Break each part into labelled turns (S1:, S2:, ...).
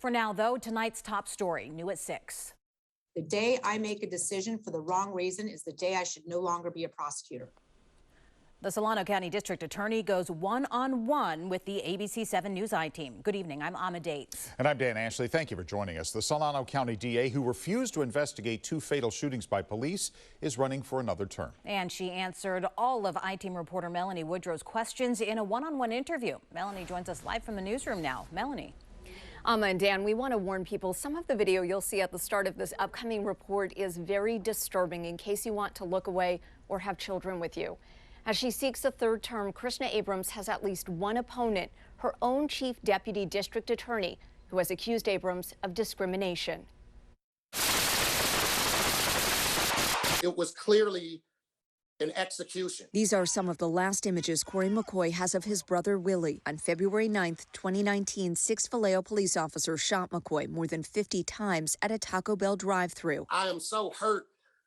S1: For now, though, tonight's top story, new at 6.
S2: The day I make a decision for the wrong reason is the day I should no longer be a prosecutor.
S1: The Solano County District Attorney goes one-on-one with the ABC 7 News I-Team. Good evening, I'm Ama Dates.
S3: And I'm Dan Ashley. Thank you for joining us. The Solano County DA, who refused to investigate 2 fatal shootings by police, is running for another term. And
S1: she answered all of I-Team reporter Melanie Woodrow's questions in a one-on-one interview. Melanie joins us live from the newsroom now. Melanie.
S4: Ama and Dan, we want to warn people, some of the video you'll see at the start of this upcoming report is very disturbing in case you want to look away or have children with you. As she seeks a third term, Krishna Abrams has at least one opponent, her own chief deputy district attorney, who has accused Abrams of discrimination.
S5: It was clearly an execution.
S6: These are some of the last images Corey McCoy has of his brother Willie. On February 9th, 2019, 6 Vallejo police officers shot McCoy more than 50 times at a Taco Bell drive-thru.
S5: I am so hurt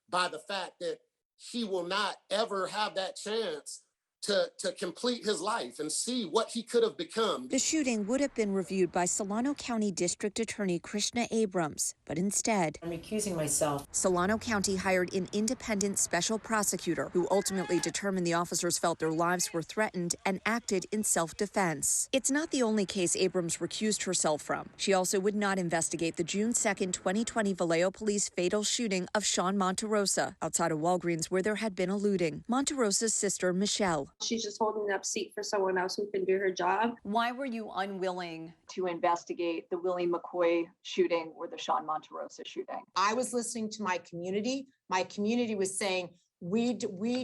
S5: by the fact that he will not ever have that chance to complete his life and see what he could have become.
S6: The shooting would have been reviewed by Solano County District Attorney Krishna Abrams, but instead,
S2: I'm recusing myself.
S6: Solano County hired an independent special prosecutor who ultimately determined the officers felt their lives were threatened and acted in self-defense. It's not the only case Abrams recused herself from. She also would not investigate the June 2nd, 2020 Vallejo police fatal shooting of Sean Monterrosa outside of Walgreens, where there had been a looting. Monterrosa's sister, Michelle.
S7: She's just holding up seat for someone else who can do her job.
S4: Why were you unwilling
S8: to investigate the Willie McCoy shooting or the Sean Monterrosa shooting?
S2: I was listening to my community. My community was saying, we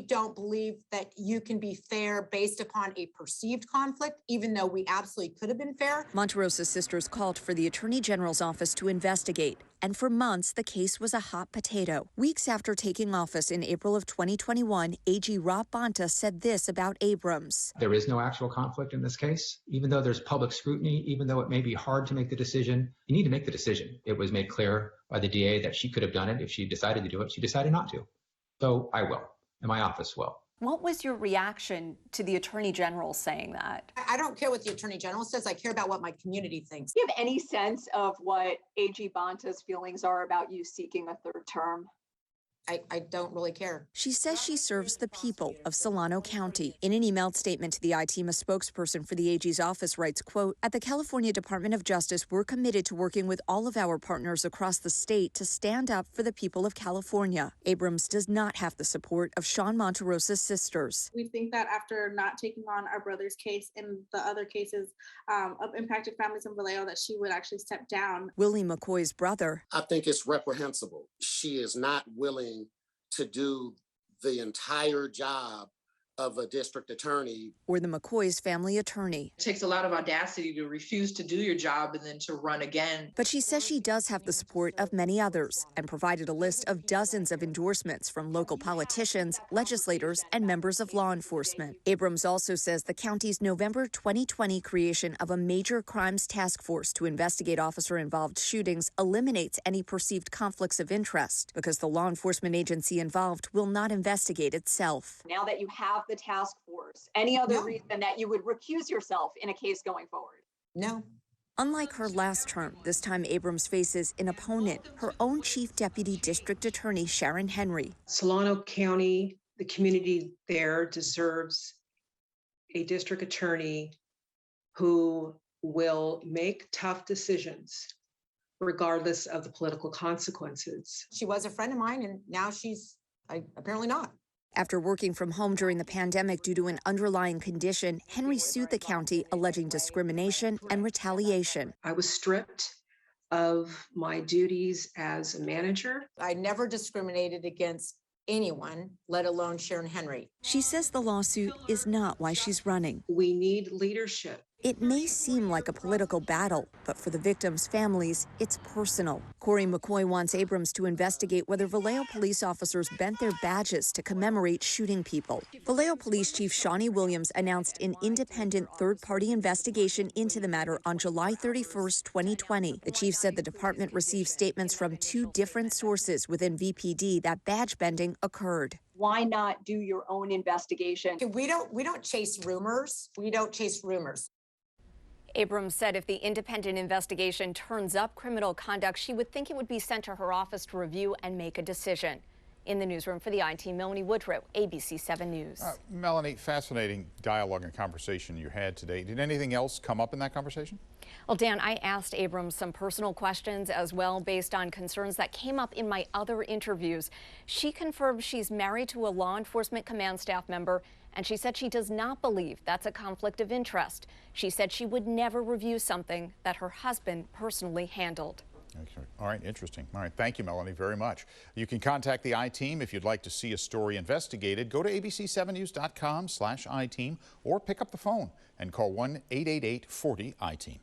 S2: don't believe that you can be fair based upon a perceived conflict, even though we absolutely could have been fair.
S6: Monterrosa's sisters called for the Attorney General's office to investigate. And for months, the case was a hot potato. Weeks after taking office in April of 2021, AG Rob Bonta said this about Abrams.
S9: There is no actual conflict in this case. Even though there's public scrutiny, even though it may be hard to make the decision, you need to make the decision. It was made clear by the DA that she could have done it if she decided to do it. She decided not to. So I will, and my office will.
S4: What was your reaction to the Attorney General saying that?
S2: I don't care what the Attorney General says. I care about what my community thinks.
S8: Do you have any sense of what AG Bonta's feelings are about you seeking a third term?
S2: I don't really care.
S6: She says she serves the people of Solano County. In an emailed statement to the I-Team, a spokesperson for the AG's office writes, quote, "At the California Department of Justice, we're committed to working with all of our partners across the state to stand up for the people of California." Abrams does not have the support of Sean Monterrosa's sisters.
S7: We think that after not taking on our brother's case and the other cases of impacted families in Vallejo, that she would actually step down.
S6: Willie McCoy's brother.
S5: I think it's reprehensible. She is not willing to do the entire job of a district attorney.
S6: Or the McCoy's family attorney.
S10: It takes a lot of audacity to refuse to do your job and then to run again.
S6: But she says she does have the support of many others and provided a list of dozens of endorsements from local politicians, legislators, and members of law enforcement. Abrams also says the county's November 2020 creation of a major crimes task force to investigate officer-involved shootings eliminates any perceived conflicts of interest because the law enforcement agency involved will not investigate itself.
S8: Now that you have the task force, any other reason that you would recuse yourself in a case going forward?
S2: No.
S6: Unlike her last term, this time Abrams faces an opponent, her own chief deputy district attorney, Sharon Henry.
S11: Solano County, the community there deserves a district attorney who will make tough decisions regardless of the political consequences.
S2: She was a friend of mine, and now she's apparently not.
S6: After working from home during the pandemic due to an underlying condition, Henry sued the county alleging discrimination and retaliation.
S11: I was stripped of my duties as a manager.
S2: I never discriminated against anyone, let alone Sharon Henry.
S6: She says the lawsuit is not why she's running.
S11: We need leadership.
S6: It may seem like a political battle, but for the victims' families, it's personal. Corey McCoy wants Abrams to investigate whether Vallejo police officers bent their badges to commemorate shooting people. Vallejo Police Chief Shawnee Williams announced an independent third-party investigation into the matter on July 31st, 2020. The chief said the department received statements from 2 different sources within VPD that badge bending occurred.
S8: Why not do your own investigation?
S2: We don't chase rumors. We don't chase rumors.
S4: Abrams said if the independent investigation turns up criminal conduct, she would think it would be sent to her office to review and make a decision. In the newsroom for the I-Team, Melanie Woodrow, ABC 7 News.
S3: Melanie, fascinating dialogue and conversation you had today. Did anything else come up in that conversation?
S4: Well, Dan, I asked Abrams some personal questions as well based on concerns that came up in my other interviews. She confirmed she's married to a law enforcement command staff member, and she said she does not believe that's a conflict of interest. She said she would never review something that her husband personally handled.
S3: Okay. All right, interesting. All right, thank you, Melanie, very much. You can contact the I-Team if you'd like to see a story investigated. Go to abc7news.com/I-Team or pick up the phone and call 1-888-40-I-Team.